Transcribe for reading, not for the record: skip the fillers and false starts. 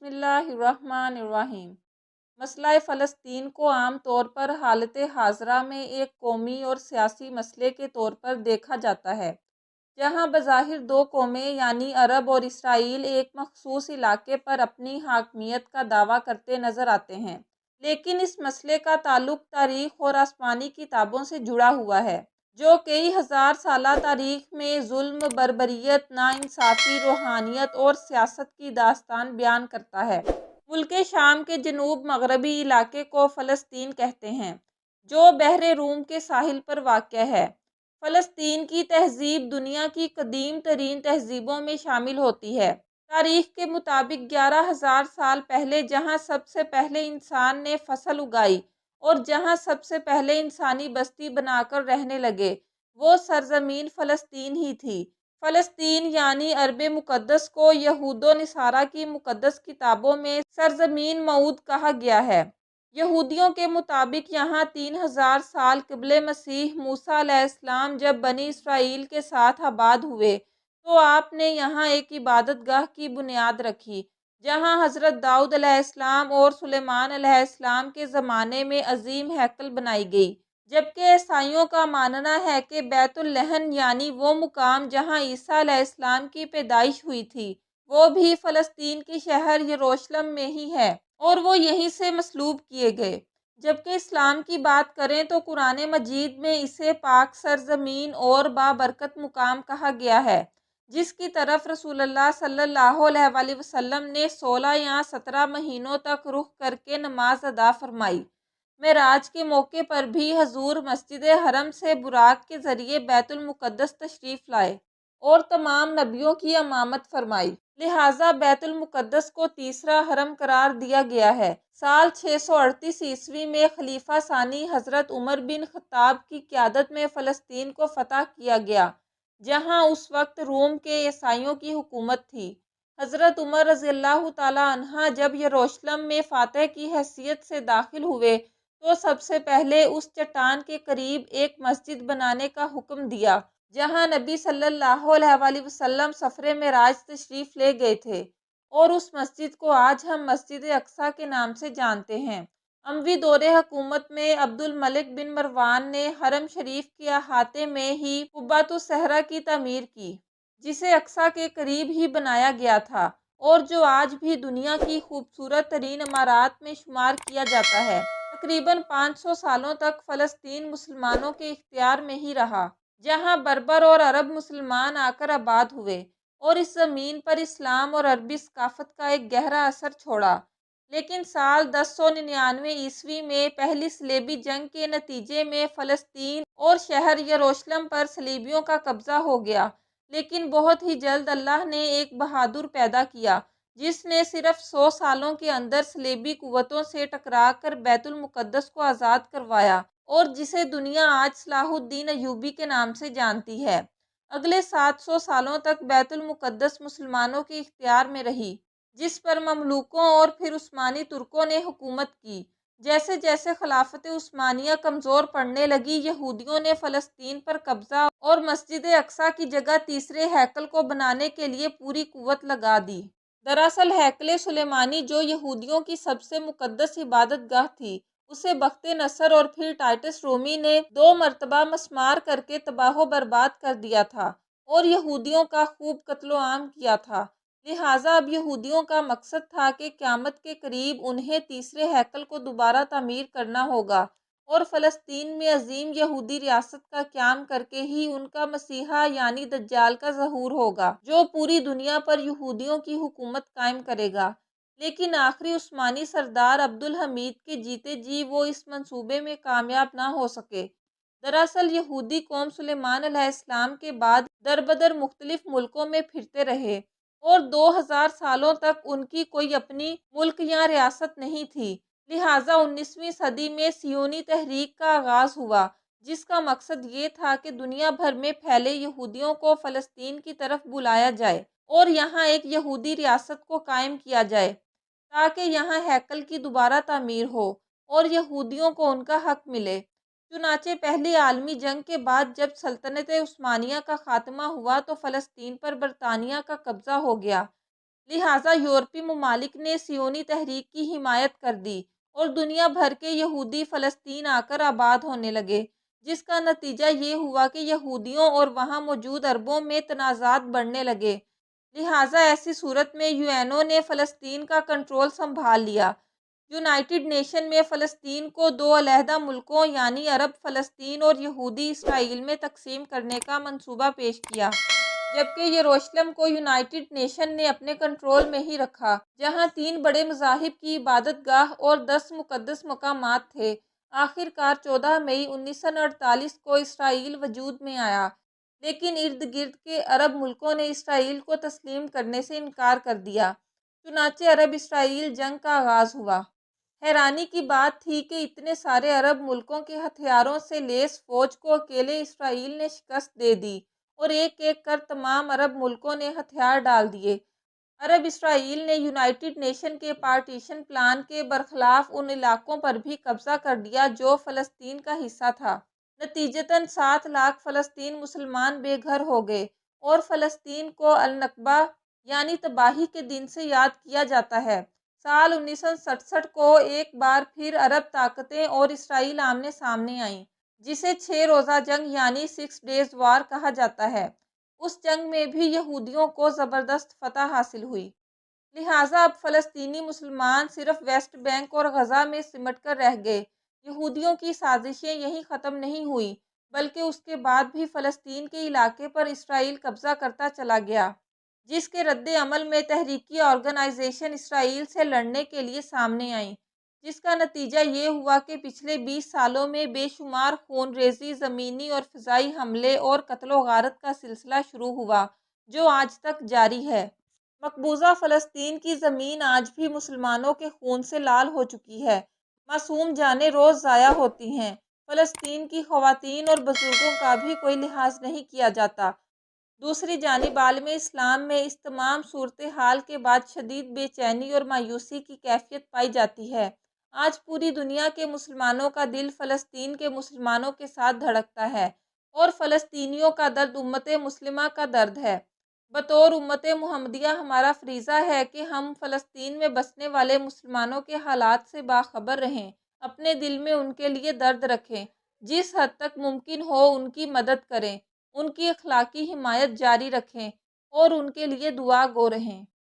اللہ الرحمن الرحیم۔ مسئلہ فلسطین کو عام طور پر حالت حاضرہ میں ایک قومی اور سیاسی مسئلے کے طور پر دیکھا جاتا ہے، جہاں بظاہر دو قومیں یعنی عرب اور اسرائیل ایک مخصوص علاقے پر اپنی حاکمیت کا دعویٰ کرتے نظر آتے ہیں، لیکن اس مسئلے کا تعلق تاریخ اور آسمانی کتابوں سے جڑا ہوا ہے، جو کئی ہزار سالہ تاریخ میں ظلم، بربریت، ناانصافی، روحانیت اور سیاست کی داستان بیان کرتا ہے۔ ملک شام کے جنوب مغربی علاقے کو فلسطین کہتے ہیں، جو بحر روم کے ساحل پر واقع ہے۔ فلسطین کی تہذیب دنیا کی قدیم ترین تہذیبوں میں شامل ہوتی ہے۔ تاریخ کے مطابق 11,000 سال پہلے جہاں سب سے پہلے انسان نے فصل اگائی اور جہاں سب سے پہلے انسانی بستی بنا کر رہنے لگے، وہ سرزمین فلسطین ہی تھی۔ فلسطین یعنی عرب مقدس کو یہود و نصارہ کی مقدس کتابوں میں سرزمین موعود کہا گیا ہے۔ یہودیوں کے مطابق یہاں 3,000 سال قبل مسیح موسیٰ علیہ السلام جب بنی اسرائیل کے ساتھ آباد ہوئے تو آپ نے یہاں ایک عبادت گاہ کی بنیاد رکھی، جہاں حضرت داؤد علیہ السلام اور سلیمان علیہ السلام کے زمانے میں عظیم ہیکل بنائی گئی، جبکہ عیسائیوں کا ماننا ہے کہ بیت الحم یعنی وہ مقام جہاں عیسیٰ علیہ السلام کی پیدائش ہوئی تھی، وہ بھی فلسطین کے شہر یروشلم میں ہی ہے اور وہ یہیں سے مصلوب کیے گئے۔ جبکہ اسلام کی بات کریں تو قرآن مجید میں اسے پاک سرزمین اور بابرکت مقام کہا گیا ہے، جس کی طرف رسول اللہ صلی اللہ علیہ وآلہ وسلم نے 16 یا 17 مہینوں تک رخ کر کے نماز ادا فرمائی۔ معراج کے موقع پر بھی حضور مسجد حرم سے براق کے ذریعے بیت المقدس تشریف لائے اور تمام نبیوں کی امامت فرمائی، لہٰذا بیت المقدس کو تیسرا حرم قرار دیا گیا ہے۔ سال 638 عیسوی میں خلیفہ ثانی حضرت عمر بن خطاب کی قیادت میں فلسطین کو فتح کیا گیا، جہاں اس وقت روم کے عیسائیوں کی حکومت تھی۔ حضرت عمر رضی اللہ تعالیٰ عنہ جب یروشلم میں فاتح کی حیثیت سے داخل ہوئے تو سب سے پہلے اس چٹان کے قریب ایک مسجد بنانے کا حکم دیا، جہاں نبی صلی اللہ علیہ وآلہ وسلم سفر معراج تشریف لے گئے تھے، اور اس مسجد کو آج ہم مسجد اقصیٰ کے نام سے جانتے ہیں۔ اموی دور حکومت میں عبد الملک بن مروان نے حرم شریف کے احاطے میں ہی قبۃ الصخرہ کی تعمیر کی، جسے اقصیٰ کے قریب ہی بنایا گیا تھا اور جو آج بھی دنیا کی خوبصورت ترین عمارات میں شمار کیا جاتا ہے۔ تقریباً 500 سالوں تک فلسطین مسلمانوں کے اختیار میں ہی رہا، جہاں بربر اور عرب مسلمان آ کر آباد ہوئے اور اس زمین پر اسلام اور عربی ثقافت کا ایک گہرا اثر چھوڑا۔ لیکن سال 1099 عیسوی میں پہلی صلیبی جنگ کے نتیجے میں فلسطین اور شہر یروشلم پر صلیبیوں کا قبضہ ہو گیا، لیکن بہت ہی جلد اللہ نے ایک بہادر پیدا کیا جس نے صرف 100 سالوں کے اندر صلیبی قوتوں سے ٹکرا کر بیت المقدس کو آزاد کروایا اور جسے دنیا آج صلاح الدین ایوبی کے نام سے جانتی ہے۔ اگلے 700 سالوں تک بیت المقدس مسلمانوں کے اختیار میں رہی، جس پر مملوکوں اور پھر عثمانی ترکوں نے حکومت کی۔ جیسے جیسے خلافت عثمانیہ کمزور پڑنے لگی، یہودیوں نے فلسطین پر قبضہ اور مسجد اقصیٰ کی جگہ تیسرے ہیکل کو بنانے کے لیے پوری قوت لگا دی۔ دراصل ہیکل سلیمانی جو یہودیوں کی سب سے مقدس عبادت گاہ تھی، اسے بخت نصر اور پھر ٹائٹس رومی نے 2 مرتبہ مسمار کر کے تباہ و برباد کر دیا تھا اور یہودیوں کا خوب قتل و عام کیا تھا۔ لہٰذا اب یہودیوں کا مقصد تھا کہ قیامت کے قریب انہیں تیسرے ہیکل کو دوبارہ تعمیر کرنا ہوگا اور فلسطین میں عظیم یہودی ریاست کا قیام کر کے ہی ان کا مسیحا یعنی دجال کا ظہور ہوگا، جو پوری دنیا پر یہودیوں کی حکومت قائم کرے گا۔ لیکن آخری عثمانی سردار عبد الحمید کے جیتے جی وہ اس منصوبے میں کامیاب نہ ہو سکے۔ دراصل یہودی قوم سلیمان علیہ السلام کے بعد دربدر مختلف ملکوں میں پھرتے رہے اور 2000 سالوں تک ان کی کوئی اپنی ملک یا ریاست نہیں تھی۔ لہٰذا 19ویں صدی میں صیونی تحریک کا آغاز ہوا، جس کا مقصد یہ تھا کہ دنیا بھر میں پھیلے یہودیوں کو فلسطین کی طرف بلایا جائے اور یہاں ایک یہودی ریاست کو قائم کیا جائے تاکہ یہاں ہیکل کی دوبارہ تعمیر ہو اور یہودیوں کو ان کا حق ملے۔ چنانچہ پہلی عالمی جنگ کے بعد جب سلطنت عثمانیہ کا خاتمہ ہوا تو فلسطین پر برطانیہ کا قبضہ ہو گیا، لہٰذا یورپی ممالک نے صہیونی تحریک کی حمایت کر دی اور دنیا بھر کے یہودی فلسطین آ کر آباد ہونے لگے، جس کا نتیجہ یہ ہوا کہ یہودیوں اور وہاں موجود عربوں میں تنازعات بڑھنے لگے۔ لہٰذا ایسی صورت میں یو این او نے فلسطین کا کنٹرول سنبھال لیا۔ یونائٹڈ نیشن میں فلسطین کو دو علیحدہ ملکوں یعنی عرب فلسطین اور یہودی اسرائیل میں تقسیم کرنے کا منصوبہ پیش کیا، جبکہ یروشلم کو یونائٹڈ نیشن نے اپنے کنٹرول میں ہی رکھا، جہاں 3 بڑے مذاہب کی عبادت گاہ اور 10 مقدس مقامات تھے۔ آخر کار 14 مئی 1948 کو اسرائیل وجود میں آیا، لیکن ارد گرد کے عرب ملکوں نے اسرائیل کو تسلیم کرنے سے انکار کر دیا۔ چنانچہ عرب اسرائیل جنگ کا آغاز ہوا۔ حیرانی کی بات تھی کہ اتنے سارے عرب ملکوں کے ہتھیاروں سے لیس فوج کو اکیلے اسرائیل نے شکست دے دی اور ایک ایک کر تمام عرب ملکوں نے ہتھیار ڈال دیے۔ عرب اسرائیل نے یونائٹڈ نیشن کے پارٹیشن پلان کے برخلاف ان علاقوں پر بھی قبضہ کر لیا جو فلسطین کا حصہ تھا۔ نتیجتاً 7 لاکھ فلسطین مسلمان بے گھر ہو گئے اور فلسطین کو النکبہ یعنی تباہی کے دن سے یاد کیا جاتا ہے۔ سال 1967 کو ایک بار پھر عرب طاقتیں اور اسرائیل آمنے سامنے آئیں، جسے 6 روزہ جنگ یعنی 6 ڈیز وار کہا جاتا ہے۔ اس جنگ میں بھی یہودیوں کو زبردست فتح حاصل ہوئی۔ لہٰذا اب فلسطینی مسلمان صرف ویسٹ بینک اور غزہ میں سمٹ کر رہ گئے۔ یہودیوں کی سازشیں یہیں ختم نہیں ہوئیں، بلکہ اس کے بعد بھی فلسطین کے علاقے پر اسرائیل قبضہ کرتا چلا گیا، جس کے رد عمل میں تحریکی آرگنائزیشن اسرائیل سے لڑنے کے لیے سامنے آئیں، جس کا نتیجہ یہ ہوا کہ پچھلے 20 سالوں میں بے شمار خون ریزی، زمینی اور فضائی حملے اور قتل و غارت کا سلسلہ شروع ہوا، جو آج تک جاری ہے۔ مقبوضہ فلسطین کی زمین آج بھی مسلمانوں کے خون سے لال ہو چکی ہے۔ معصوم جانیں روز ضائع ہوتی ہیں۔ فلسطین کی خواتین اور بزرگوں کا بھی کوئی لحاظ نہیں کیا جاتا۔ دوسری جانب عالم اسلام میں اس تمام صورتحال کے بعد شدید بے چینی اور مایوسی کی کیفیت پائی جاتی ہے۔ آج پوری دنیا کے مسلمانوں کا دل فلسطین کے مسلمانوں کے ساتھ دھڑکتا ہے اور فلسطینیوں کا درد امت مسلمہ کا درد ہے۔ بطور امت محمدیہ ہمارا فریضہ ہے کہ ہم فلسطین میں بسنے والے مسلمانوں کے حالات سے باخبر رہیں، اپنے دل میں ان کے لیے درد رکھیں، جس حد تک ممکن ہو ان کی مدد کریں، ان کی اخلاقی حمایت جاری رکھیں اور ان کے لیے دعا گو رہیں۔